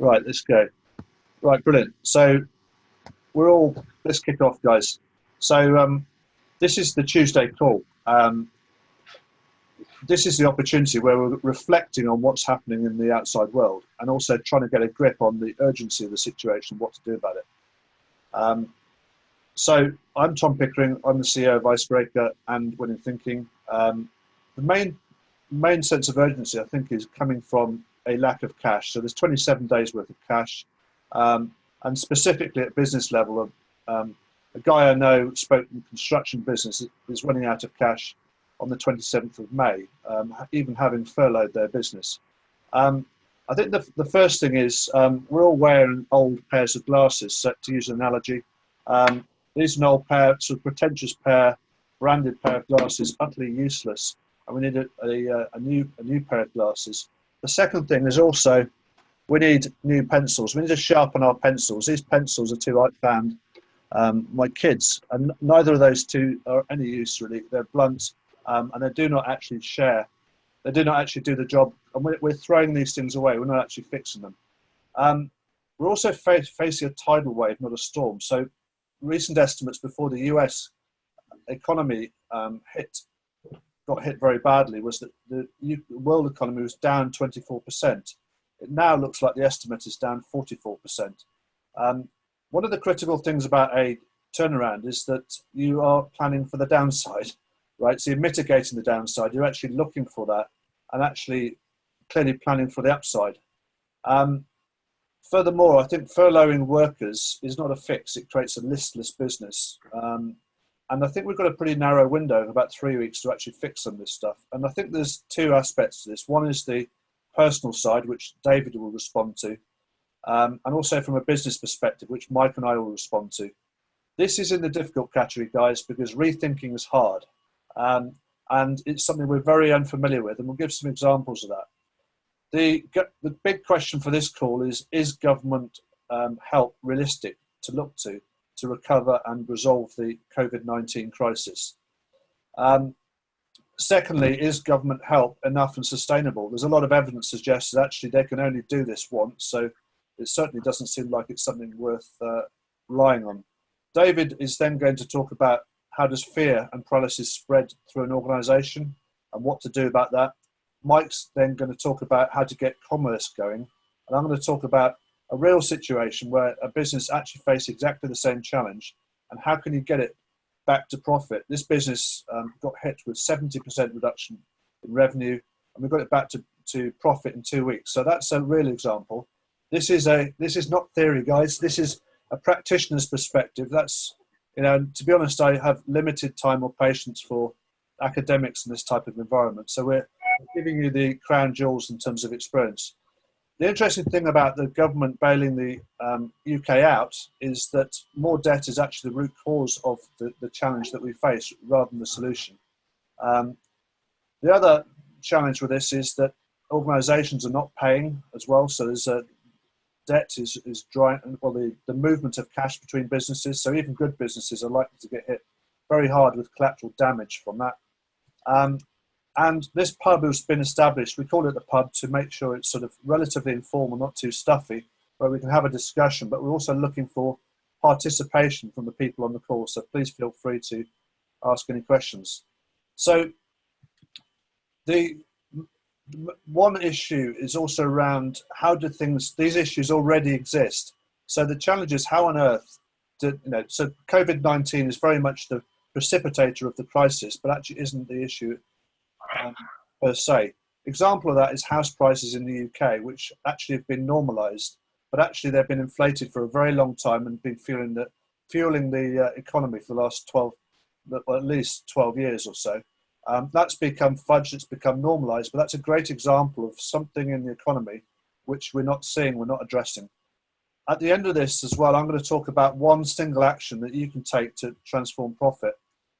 Right, let's go. Right, brilliant. So let's kick off, guys. So this is the Tuesday call. This is the opportunity where we're reflecting on what's happening in the outside world and also trying to get a grip on the urgency of the situation, what to do about it. So I'm Tom Pickering. I'm the CEO of Icebreaker and Winning Thinking. The main sense of urgency, I think, is coming from a lack of cash. So there's 27 days worth of cash, and specifically at business level, a guy I know spoke in the construction business is running out of cash on the 27th of May, even having furloughed their business. I think the first thing is we're all wearing old pairs of glasses, so to use an analogy. These an old pair, sort of pretentious pair, branded pair of glasses, utterly useless, and we need a new pair of glasses. The second thing is also we need new pencils. We need to sharpen our pencils. These pencils are two I found my kids, and neither of those two are any use really. They're blunt, and they do not actually share. They do not actually do the job, and we're throwing these things away. We're not actually fixing them. We're also facing a tidal wave, not a storm. So recent estimates before the US economy got hit very badly was that the world economy was down 24%. It now looks like the estimate is down 44%. One of the critical things about a turnaround is that you are planning for the downside, right? So you're mitigating the downside. You're actually looking for that and actually clearly planning for the upside. Furthermore, I think furloughing workers is not a fix. It creates a listless business. And I think we've got a pretty narrow window of about 3 weeks to actually fix some of this stuff. And I think there's two aspects to this. One is the personal side, which David will respond to, and also from a business perspective, which Mike and I will respond to. This is in the difficult category, guys, because rethinking is hard. And it's something we're very unfamiliar with, and we'll give some examples of that. The big question for this call is government help realistic to look to recover and resolve the COVID-19 crisis? Secondly, is government help enough and sustainable? There's a lot of evidence suggests that actually they can only do this once, so it certainly doesn't seem like it's something worth relying on. David is then going to talk about how does fear and paralysis spread through an organisation and what to do about that. Mike's then going to talk about how to get commerce going, and I'm going to talk about a real situation where a business actually faces exactly the same challenge, and how can you get it back to profit? This business got hit with 70% reduction in revenue, and we got it back to profit in 2 weeks. So that's a real example. This is not theory, guys. This is a practitioner's perspective. That's, to be honest, I have limited time or patience for academics in this type of environment. So we're giving you the crown jewels in terms of experience. The interesting thing about the government bailing the UK out is that more debt is actually the root cause of the challenge that we face rather than the solution. The other challenge with this is that organisations are not paying as well, so there's debt is drying, well, the movement of cash between businesses, so even good businesses are likely to get hit very hard with collateral damage from that. And this pub has been established, we call it the pub to make sure it's sort of relatively informal, not too stuffy, where we can have a discussion, but we're also looking for participation from the people on the call, so please feel free to ask any questions. So the one issue is also around how do these issues already exist? So the challenge is how on earth, so COVID-19 is very much the precipitator of the crisis, but actually isn't the issue per se. Example of that is house prices in the UK, which actually have been normalised, but actually they've been inflated for a very long time and been fueling the economy for the last at least 12 years or so. That's become fudged, it's become normalised, but that's a great example of something in the economy which we're not seeing, we're not addressing. At the end of this as well, I'm going to talk about one single action that you can take to transform profit.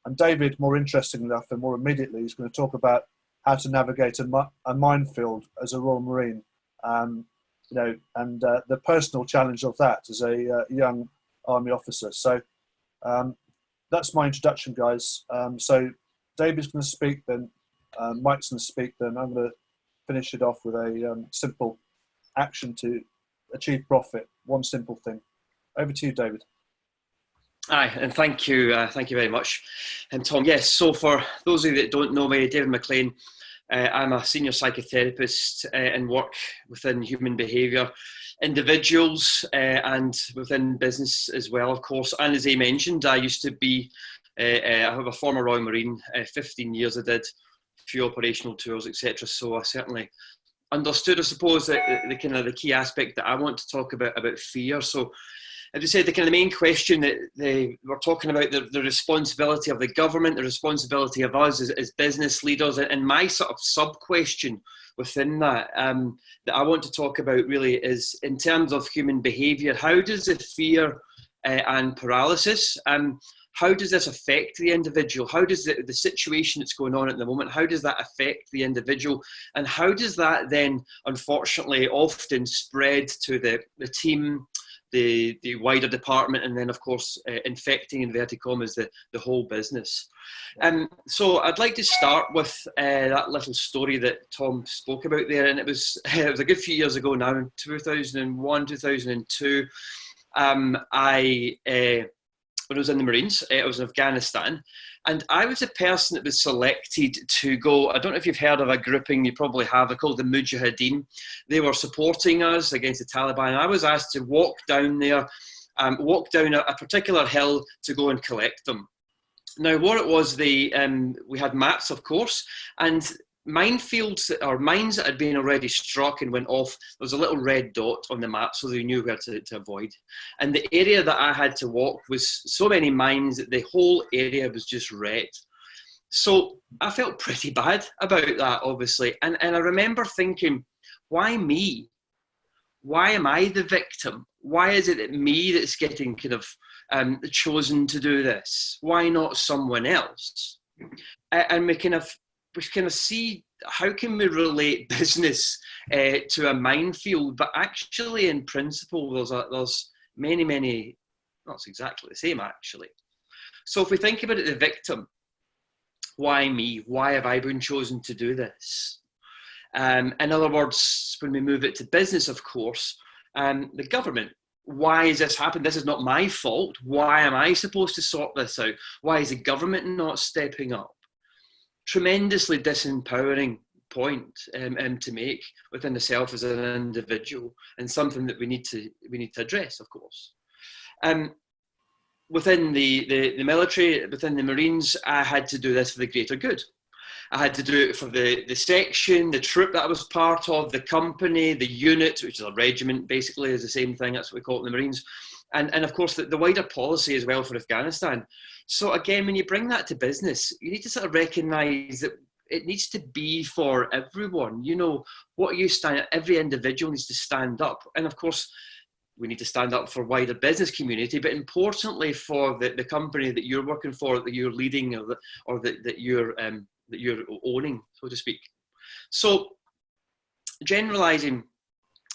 And David, more interestingly enough and more immediately, is going to talk about how to navigate a minefield as a Royal Marine, and the personal challenge of that as a young Army officer. So that's my introduction, guys. So David's going to speak, then Mike's going to speak, then I'm going to finish it off with a simple action to achieve profit. One simple thing. Over to you, David. Aye, and thank you very much. And Tom, yes, so for those of you that don't know me, David McLean, I'm a senior psychotherapist and work within human behaviour, individuals and within business as well, of course. And as he mentioned, I used to be, I have a former Royal Marine, 15 years I did, a few operational tours, etc. So I certainly understood, I suppose, the kind of the key aspect that I want to talk about fear. So as you said, the kind of the main question that we're talking about, the responsibility of the government, the responsibility of us as business leaders, and my sort of sub-question within that, that I want to talk about really is in terms of human behaviour. How does the fear and paralysis, how does this affect the individual? How does the situation that's going on at the moment, how does that affect the individual? And how does that then, unfortunately, often spread to the team, the wider department, and then of course infecting, inverted commas, the whole business. So I'd like to start with that little story that Tom spoke about there, and it was a good few years ago now, in 2001, 2002. When I was in the Marines, I was in Afghanistan, and I was a person that was selected to go. I don't know if you've heard of a grouping, you probably have, they're called the Mujahideen. They were supporting us against the Taliban. I was asked to walk down there, walk down a particular hill to go and collect them. Now, what it was, we had maps, of course, and minefields or mines that had been already struck and went off, there was a little red dot on the map so they knew where to avoid. And the area that I had to walk was so many mines that the whole area was just red. So I felt pretty bad about that, obviously. And I remember thinking, why me? Why am I the victim? Why is it me that's getting kind of chosen to do this? Why not someone else? And we kind of see how can we relate business to a minefield, but actually in principle there's many, well, it's exactly the same actually. So if we think about it, the victim, why me? Why have I been chosen to do this? In other words, when we move it to business, of course, the government, why has this happened? This is not my fault. Why am I supposed to sort this out? Why is the government not stepping up? Tremendously disempowering point to make within the self as an individual, and something that we need to address, of course. Within the military, within the Marines, I had to do this for the greater good. I had to do it for the section, the troop that I was part of, the company, the unit, which is a regiment, basically, is the same thing. That's what we call it in the Marines. And of course, the wider policy as well for Afghanistan. So again, when you bring that to business, you need to sort of recognise that it needs to be for everyone. You know, what you stand, every individual needs to stand up. And of course, we need to stand up for wider business community, but importantly for the company that you're working for, that you're leading, or that you're owning, so to speak. So generalising.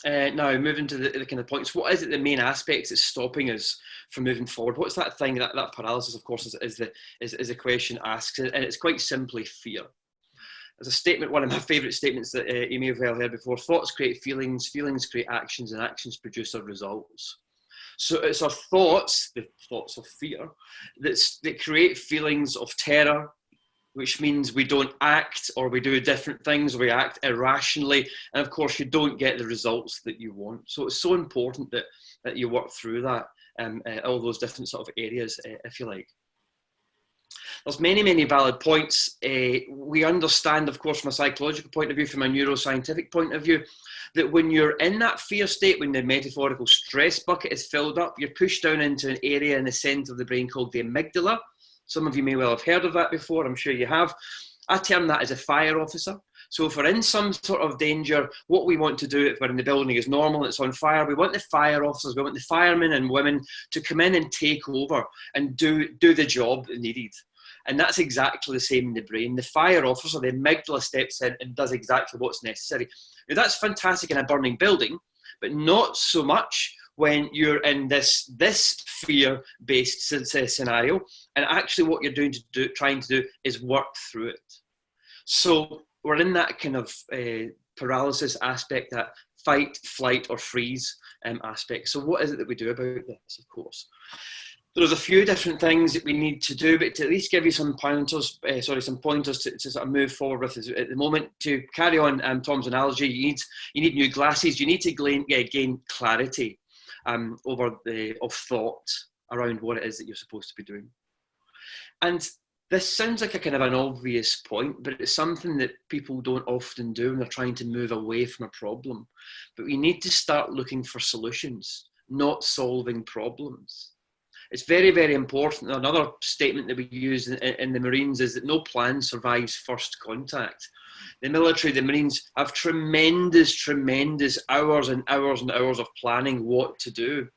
Now, moving to the kind of points, what is it the main aspects that's stopping us from moving forward? What's that thing, that paralysis, of course, is the question asked, and it's quite simply fear. There's a statement, one of my favourite statements that you may have well heard before: thoughts create feelings, feelings create actions, and actions produce our results. So it's our thoughts, the thoughts of fear, that create feelings of terror, which means we don't act, or we do different things, we act irrationally, and of course you don't get the results that you want. So it's so important that you work through that, all those different sort of areas, if you like. There's many valid points. We understand, of course, from a psychological point of view, from a neuroscientific point of view, that when you're in that fear state, when the metaphorical stress bucket is filled up, you're pushed down into an area in the centre of the brain called the amygdala. Some of you may well have heard of that before, I'm sure you have. I term that as a fire officer. So if we're in some sort of danger, what we want to do if we're in the building is normal, it's on fire, we want the fire officers, we want the firemen and women to come in and take over and do the job needed. And that's exactly the same in the brain. The fire officer, the amygdala, steps in and does exactly what's necessary. Now, that's fantastic in a burning building, but not so much when you're in this fear-based scenario, and actually what you're trying to do is work through it. So we're in that kind of paralysis aspect, that fight, flight, or freeze aspect. So what is it that we do about this, of course? There's a few different things that we need to do, but to at least give you some pointers, some pointers to sort of move forward with. At the moment, to carry on Tom's analogy, you need new glasses. You need to gain clarity of thought around what it is that you're supposed to be doing. And this sounds like a kind of an obvious point, but it's something that people don't often do when they're trying to move away from a problem. But we need to start looking for solutions, not solving problems. It's very, very important. Another statement that we use in the Marines is that no plan survives first contact. The military, the Marines have tremendous hours and hours and hours of planning what to do.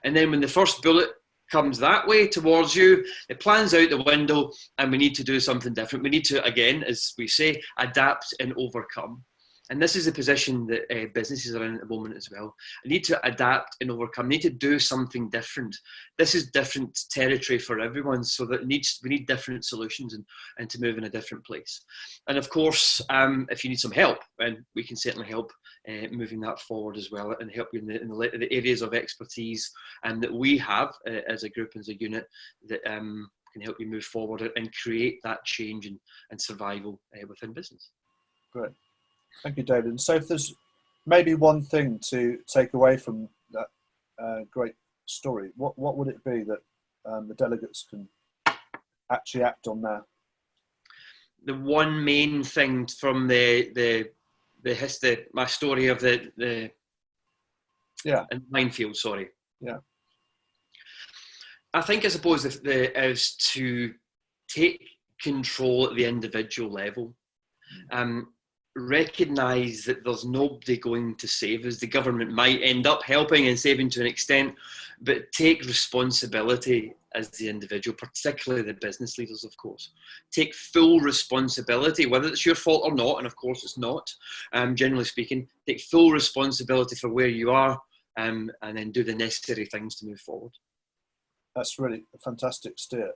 And then when the first bullet comes that way towards you, the plan's out the window and we need to do something different. We need to, again, as we say, adapt and overcome. And this is the position that businesses are in at the moment as well. I need to adapt and overcome. I need to do something different. This is different territory for everyone, so that we need different solutions and to move in a different place. And of course, if you need some help, and we can certainly help moving that forward as well, and help you in the areas of expertise that we have as a group, as a unit, that can help you move forward and create that change and survival within business. Great. Thank you, David. And so if there's maybe one thing to take away from that great story, what would it be that the delegates can actually act on now? The one main thing from the history, my story of the minefield, sorry. Yeah. I think, I suppose, is to take control at the individual level. Recognise that there's nobody going to save us. The government might end up helping and saving to an extent, but take responsibility as the individual, particularly the business leaders, of course. Take full responsibility, whether it's your fault or not, and of course it's not, generally speaking. Take full responsibility for where you are, and then do the necessary things to move forward. That's really a fantastic steer.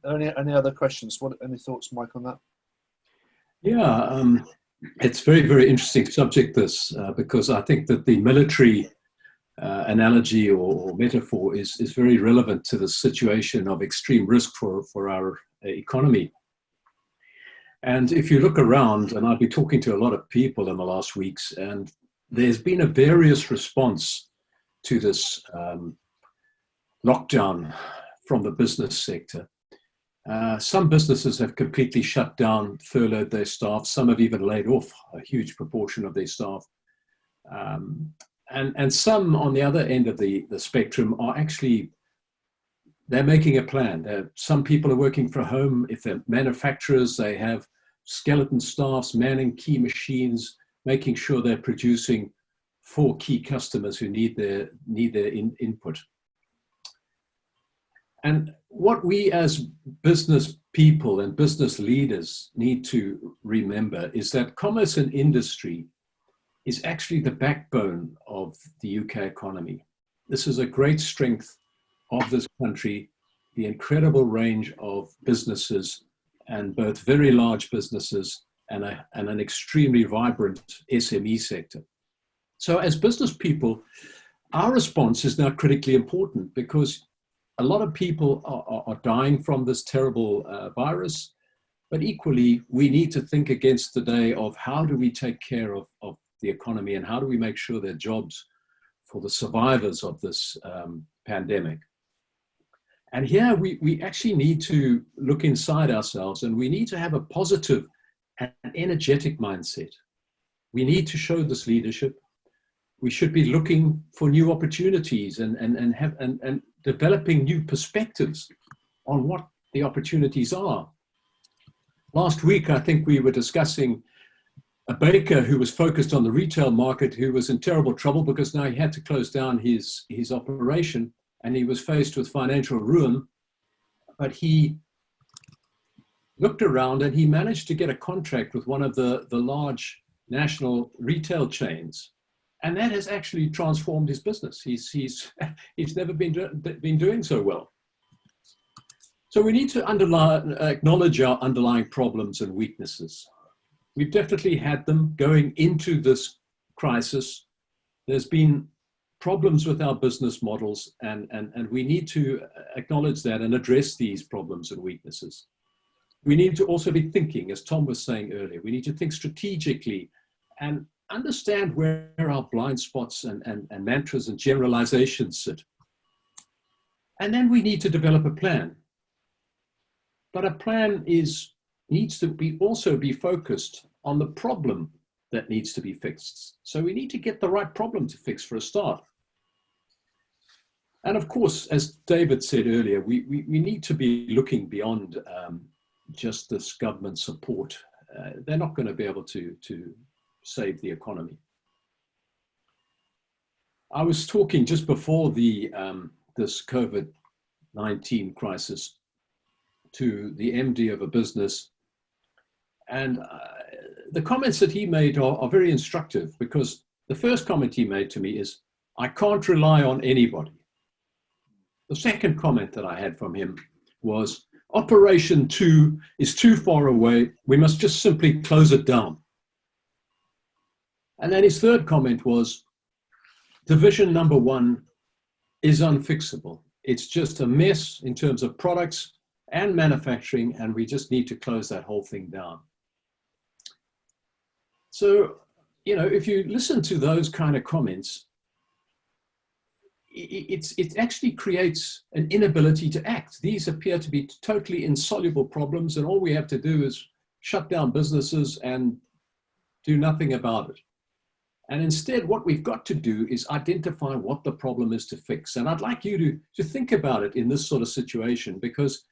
Any other questions? Any thoughts, Mike, on that? Yeah, it's very, very interesting subject, this, because I think that the military analogy or metaphor is very relevant to the situation of extreme risk for our economy. And if you look around, and I've been talking to a lot of people in the last weeks, and there's been a various response to this lockdown from the business sector. Some businesses have completely shut down, furloughed their staff. Some have even laid off a huge proportion of their staff. And some on the other end of the spectrum are actually, they're making a plan. Some people are working from home. If they're manufacturers, they have skeleton staffs manning key machines, making sure they're producing for key customers who need their input. And what we as business people and business leaders need to remember is that commerce and industry is actually the backbone of the UK economy. This is a great strength of this country, the incredible range of businesses, and both very large businesses and an extremely vibrant SME sector. So as business people, our response is now critically important, because a lot of people are dying from this terrible virus, but equally, we need to think against the day of how do we take care of the economy, and how do we make sure there are jobs for the survivors of this pandemic. And here we actually need to look inside ourselves, and we need to have a positive and energetic mindset. We need to show this leadership. We should be looking for new opportunities and developing new perspectives on what the opportunities are. Last week, I think we were discussing a baker who was focused on the retail market, who was in terrible trouble because now he had to close down his operation, and he was faced with financial ruin. But he looked around and he managed to get a contract with one of the large national retail chains. And that has actually transformed his business. He's never been doing so well. So we need to acknowledge our underlying problems and weaknesses. We've definitely had them going into this crisis, there's been problems with our business models, and we need to acknowledge that and address these problems and weaknesses. We need to also be thinking, as Tom was saying earlier, we need to think strategically and understand where our blind spots and mantras and generalizations sit. And then we need to develop a plan. But a plan needs to also be focused on the problem that needs to be fixed. So we need to get the right problem to fix for a start. And of course, as David said earlier, we need to be looking beyond just this government support. They're not going to be able to save the economy. I was talking just before this COVID-19 crisis to the MD of a business, and the comments that he made are very instructive, because the first comment he made to me is, "I can't rely on anybody." The second comment that I had from him was, "Operation 2 is too far away. We must just simply close it down." And then his third comment was, "Division number 1 is unfixable. It's just a mess in terms of products and manufacturing, and we just need to close that whole thing down." So, you know, if you listen to those kind of comments, it actually creates an inability to act. These appear to be totally insoluble problems, and all we have to do is shut down businesses and do nothing about it. And instead, what we've got to do is identify what the problem is to fix. And I'd like you to think about it in this sort of situation, because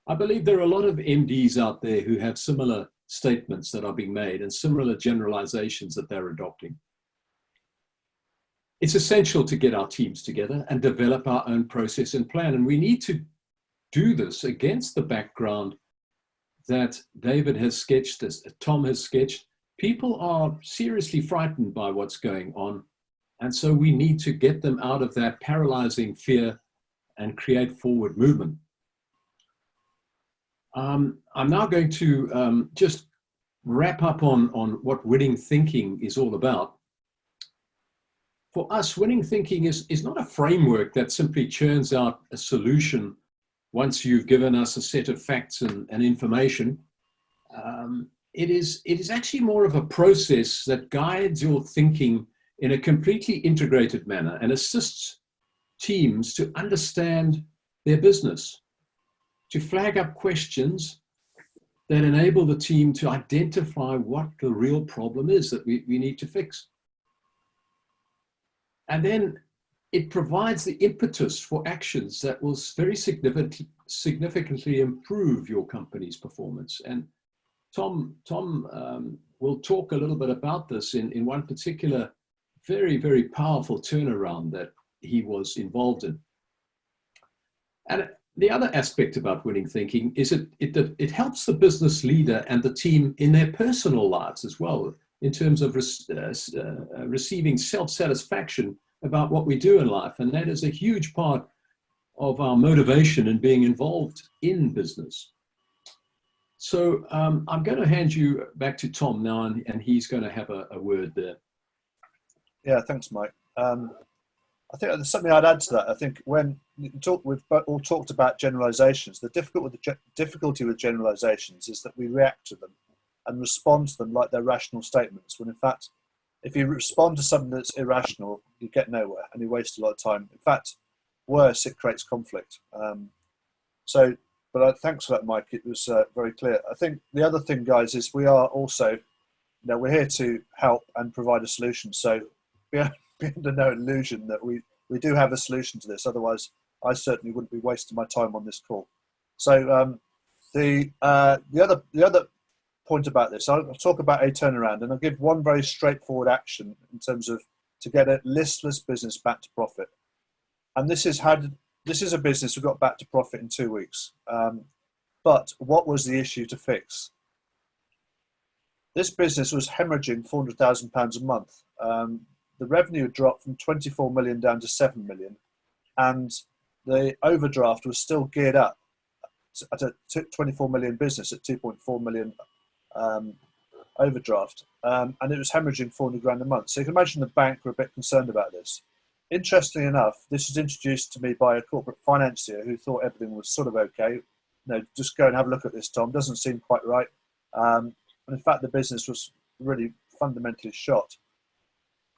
I believe there are a lot of MDs out there who have similar statements that are being made and similar generalizations that they're adopting. It's essential to get our teams together and develop our own process and plan. And we need to do this against the background that David has sketched, as Tom has sketched. People are seriously frightened by what's going on. And so we need to get them out of that paralyzing fear and create forward movement. I'm now going to just wrap up on what winning thinking is all about. For us, winning thinking is not a framework that simply churns out a solution once you've given us a set of facts and information. It is actually more of a process that guides your thinking in a completely integrated manner and assists teams to understand their business, to flag up questions that enable the team to identify what the real problem is that we need to fix. And then it provides the impetus for actions that will very significantly improve your company's performance. And Tom will talk a little bit about this in one particular very, very powerful turnaround that he was involved in. And the other aspect about winning thinking is it helps the business leader and the team in their personal lives as well, in terms of receiving self-satisfaction about what we do in life. And that is a huge part of our motivation in being involved in business. So I'm going to hand you back to Tom now, and he's going to have a word there. Yeah, thanks, Mike. I think there's something I'd add to that. I think when we've all talked about generalizations, the difficulty with generalizations is that we react to them and respond to them like they're rational statements, when in fact, if you respond to something that's irrational, you get nowhere and you waste a lot of time. In fact, worse, it creates conflict. But thanks for that, Mike. It was very clear. I think the other thing, guys, is we are also, we're here to help and provide a solution. So be under no illusion that we do have a solution to this. Otherwise, I certainly wouldn't be wasting my time on this call. So the other point about this, I'll talk about a turnaround, and I'll give one very straightforward action in terms of to get a listless business back to profit. And this is a business who got back to profit in 2 weeks. But what was the issue to fix? This business was hemorrhaging £400,000 a month. The revenue dropped from 24 million down to 7 million, and the overdraft was still geared up at a 24 million business at 2.4 million overdraft, and it was hemorrhaging 400 grand a month. So you can imagine the bank were a bit concerned about this. Interestingly enough, this was introduced to me by a corporate financier who thought everything was sort of okay. Just go and have a look at this, Tom. Doesn't seem quite right. And in fact, the business was really fundamentally shot.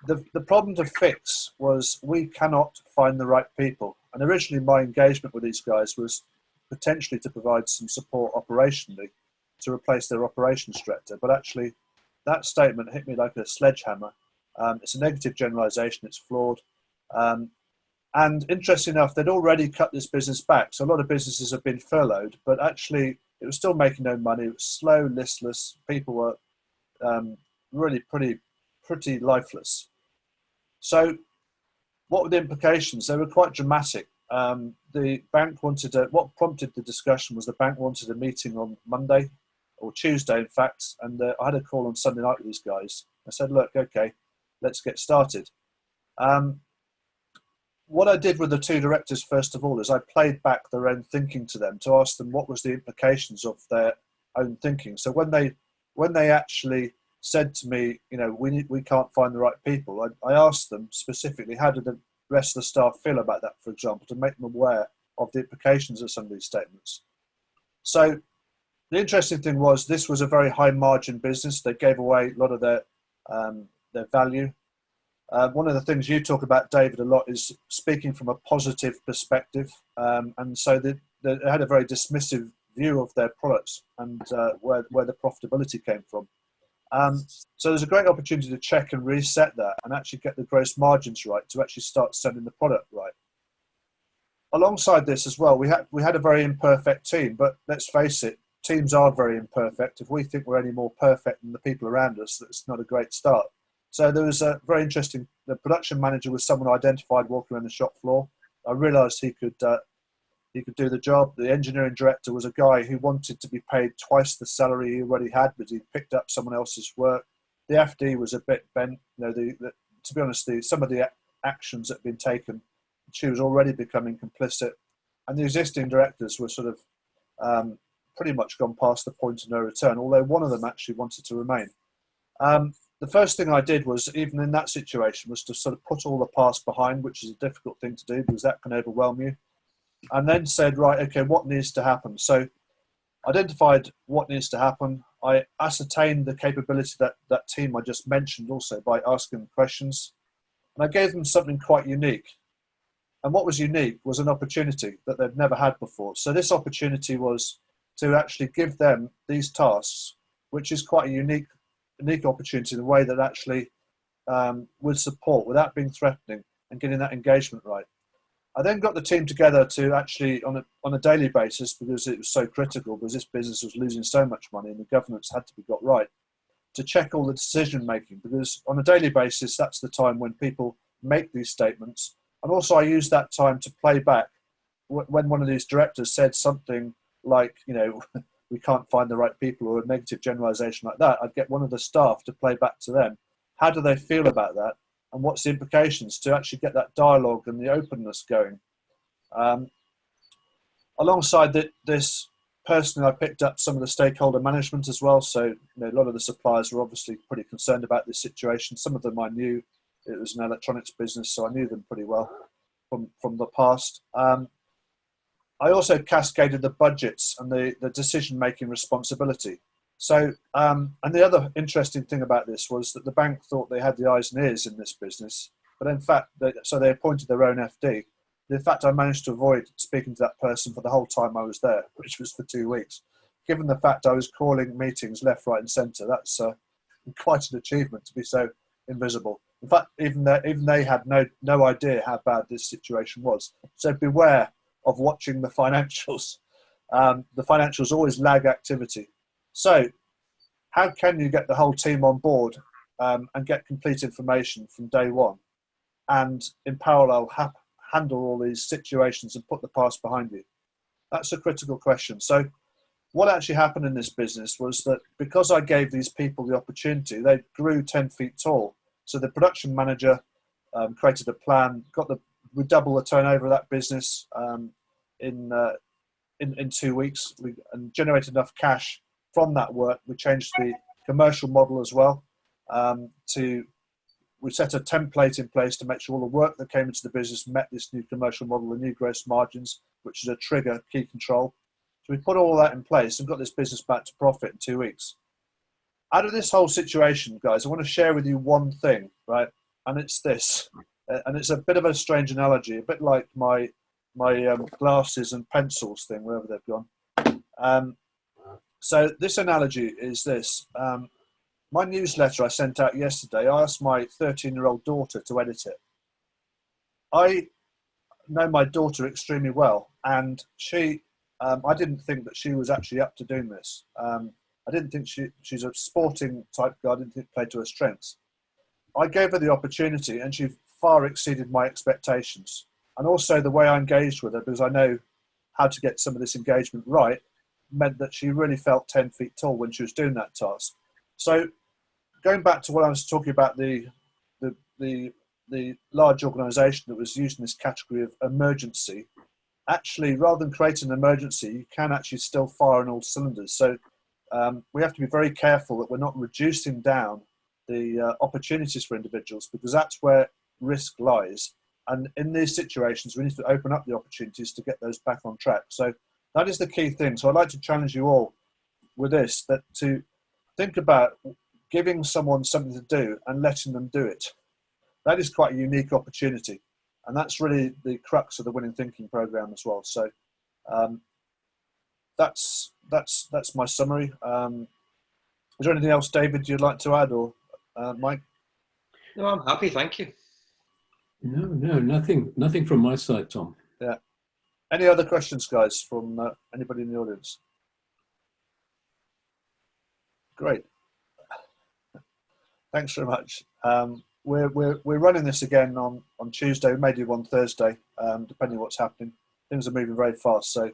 The problem to fix was we cannot find the right people. And originally my engagement with these guys was potentially to provide some support operationally to replace their operations director. But actually that statement hit me like a sledgehammer. It's a negative generalization. It's flawed. And interesting enough, they'd already cut this business back. So a lot of businesses have been furloughed, but actually it was still making no money. It was slow, listless. People were really pretty lifeless. So what were the implications? They were quite dramatic. The bank wanted what prompted the discussion was the bank wanted a meeting on Monday or Tuesday, in fact. And I had a call on Sunday night with these guys. I said, look, okay, let's get started. What I did with the two directors, first of all, is I played back their own thinking to them to ask them what was the implications of their own thinking. So when they actually said to me, we can't find the right people, I asked them specifically, how did the rest of the staff feel about that, for example, to make them aware of the implications of some of these statements. So the interesting thing was this was a very high margin business. They gave away a lot of their value. One of the things you talk about, David, a lot is speaking from a positive perspective. And so they had a very dismissive view of their products and where the profitability came from. So there's a great opportunity to check and reset that and actually get the gross margins right to actually start selling the product right. Alongside this as well, we had a very imperfect team, but let's face it, teams are very imperfect. If we think we're any more perfect than the people around us, that's not a great start. So there was a very interesting, the production manager was someone I identified walking around the shop floor. I realised he could do the job. The engineering director was a guy who wanted to be paid twice the salary he already had, but he picked up someone else's work. The FD was a bit bent. To be honest, some of the actions that had been taken, she was already becoming complicit. And the existing directors were sort of pretty much gone past the point of no return, although one of them actually wanted to remain. The first thing I did was, even in that situation, was to sort of put all the past behind, which is a difficult thing to do because that can overwhelm you. And then said, right, okay, what needs to happen? So identified what needs to happen. I ascertained the capability that team I just mentioned also by asking them questions. And I gave them something quite unique. And what was unique was an opportunity that they'd never had before. So this opportunity was to actually give them these tasks, which is quite a unique opportunity in a way that actually would support without being threatening and getting that engagement right. I then got the team together to actually on a daily basis, because it was so critical, because this business was losing so much money and the governance had to be got right, to check all the decision making, because on a daily basis that's the time when people make these statements. And also I used that time to play back when one of these directors said something like, we can't find the right people, or a negative generalization like that. I'd get one of the staff to play back to them. How do they feel about that? And what's the implications, to actually get that dialogue and the openness going. Alongside this, personally, I picked up some of the stakeholder management as well. So a lot of the suppliers were obviously pretty concerned about this situation. Some of them I knew. It was an electronics business, so I knew them pretty well from the past. I also cascaded the budgets and the decision-making responsibility. So, and the other interesting thing about this was that the bank thought they had the eyes and ears in this business, but in fact, they appointed their own FD. In fact, I managed to avoid speaking to that person for the whole time I was there, which was for 2 weeks. Given the fact I was calling meetings left, right, and centre, that's quite an achievement to be so invisible. In fact, even they had no idea how bad this situation was. So beware of watching the financials. The financials always lag activity. So how can you get the whole team on board and get complete information from day one, and in parallel handle all these situations and put the past behind you? That's a critical question. So what actually happened in this business was that because I gave these people the opportunity, they grew 10 feet tall. So the production manager created a plan, we double the turnover of that business in 2 weeks, and generated enough cash from that work. We changed commercial model as well. We set a template in place to make sure all the work that came into the business met this new commercial model, the new gross margins, which is a trigger, key control. So we put all that in place and got this business back to profit in 2 weeks. Out of this whole situation, guys, I want to share with you one thing, right? And it's this, and it's a bit of a strange analogy, a bit like my glasses and pencils thing, wherever they've gone. So this analogy is this. My newsletter I sent out yesterday, I asked my 13-year-old daughter to edit it. I know my daughter extremely well, and I didn't think that she was actually up to doing this. I didn't think she's a sporting type girl. I didn't think it played to her strengths. I gave her the opportunity, and she far exceeded my expectations. And also the way I engaged with her, because I know how to get some of this engagement right, meant that she really felt 10 feet tall when she was doing that task. So going back to what I was talking about, the large organisation that was using this category of emergency, actually, rather than create an emergency, you can actually still fire on all cylinders. So we have to be very careful that we're not reducing down the opportunities for individuals, because that's where risk lies. And in these situations, we need to open up the opportunities to get those back on track. So that is the key thing. So I'd like to challenge you all with this, that to think about giving someone something to do and letting them do it. That is quite a unique opportunity. And that's really the crux of the Winning Thinking program as well. So that's my summary. Is there anything else, David, you'd like to add, or Mike? No, I'm happy, thank you. No, nothing from my side, Tom. Yeah. Any other questions, guys, from anybody in the audience? Great. Thanks very much. We're running this again on Tuesday. We may do one Thursday, depending on what's happening. Things are moving very fast, so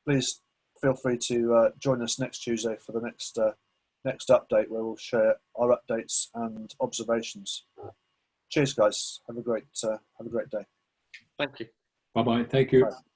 please feel free to join us next Tuesday for the next update, where we'll share our updates and observations. Cheers, guys. Have a great day. Thank you. Bye-bye. Thank you. Bye.